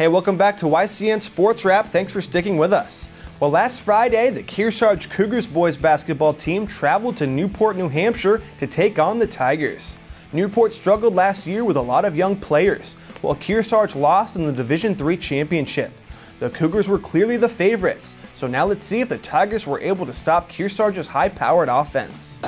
Hey, welcome back to YCN Sports Wrap. Thanks for sticking with us. Well, last Friday, the Kearsarge Cougars boys basketball team traveled to Newport, New Hampshire to take on the Tigers. Newport struggled last year with a lot of young players, while Kearsarge lost in the Division III championship. The Cougars were clearly the favorites, so now let's see if the Tigers were able to stop Kearsarge's high-powered offense.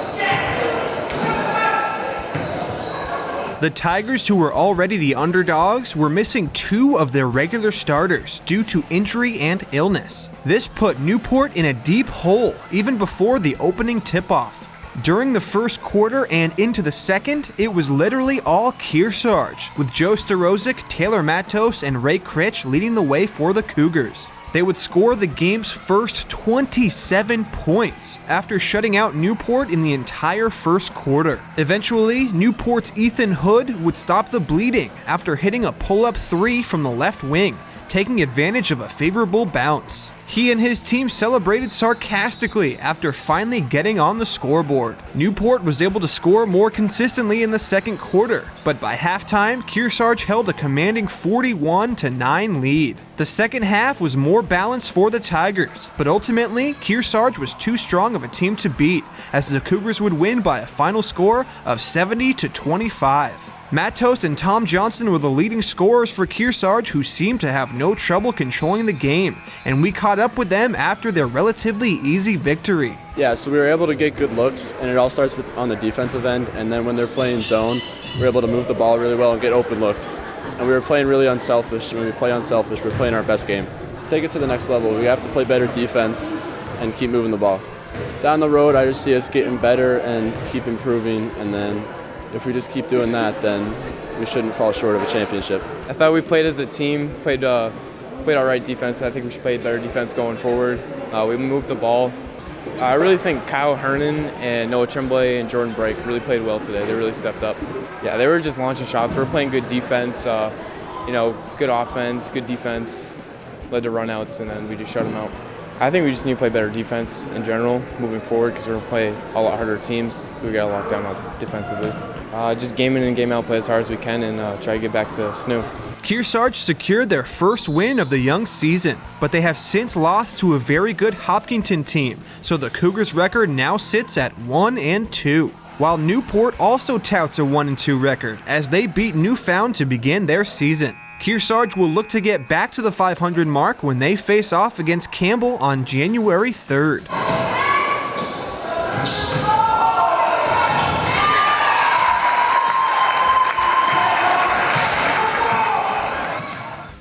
The Tigers, who were already the underdogs, were missing two of their regular starters due to injury and illness. This put Newport in a deep hole even before the opening tip-off. During the first quarter and into the second, it was literally all Kearsarge, with Joe Starozic, Taylor Matos, and Ray Critch leading the way for the Cougars. They would score the game's first 27 points after shutting out Newport in the entire first quarter. Eventually, Newport's Ethan Hood would stop the bleeding after hitting a pull-up three from the left wing, taking advantage of a favorable bounce. He and his team celebrated sarcastically after finally getting on the scoreboard. Newport was able to score more consistently in the second quarter, but by halftime, Kearsarge held a commanding 41-9 lead. The second half was more balanced for the Tigers, but ultimately, Kearsarge was too strong of a team to beat, as the Cougars would win by a final score of 70-25. Matos and Tom Johnson were the leading scorers for Kearsarge, who seemed to have no trouble controlling the game, and we caught up with them after their relatively easy victory. Yeah, so we were able to get good looks, and it all starts on the defensive end, and then when they're playing zone, we're able to move the ball really well and get open looks. And we were playing really unselfish, and when we play unselfish, we're playing our best game. To take it to the next level, we have to play better defense and keep moving the ball. Down the road, I just see us getting better and keep improving, and then if we just keep doing that, then we shouldn't fall short of a championship. I thought we played as a team, played all right defense. I think we should play better defense going forward. We moved the ball. I really think Kyle Hernan and Noah Tremblay and Jordan Brake really played well today. They really stepped up. Yeah, they were just launching shots. We were playing good defense, good offense, good defense, led to runouts, and then we just shut them out. I think we just need to play better defense in general moving forward because we're going to play a lot harder teams, so we got to lock down defensively. Just game in and game out, play as hard as we can, and try to get back to SNU. Kearsarge secured their first win of the young season, but they have since lost to a very good Hopkinton team, so the Cougars' record now sits at 1-2. While Newport also touts a 1-2 record as they beat Newfound to begin their season. Kearsarge will look to get back to the 500 mark when they face off against Campbell on January 3rd.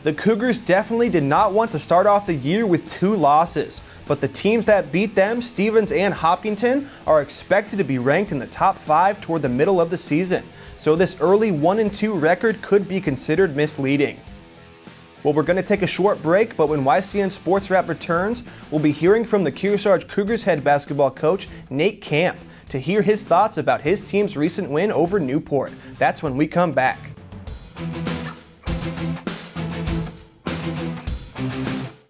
The Cougars definitely did not want to start off the year with two losses, but the teams that beat them, Stevens and Hopkinton, are expected to be ranked in the top 5 toward the middle of the season, so this early 1-2 record could be considered misleading. Well, we're going to take a short break, but when YCN Sports Wrap returns, we'll be hearing from the Kearsarge Cougars head basketball coach, Nate Camp, to hear his thoughts about his team's recent win over Newport. That's when we come back.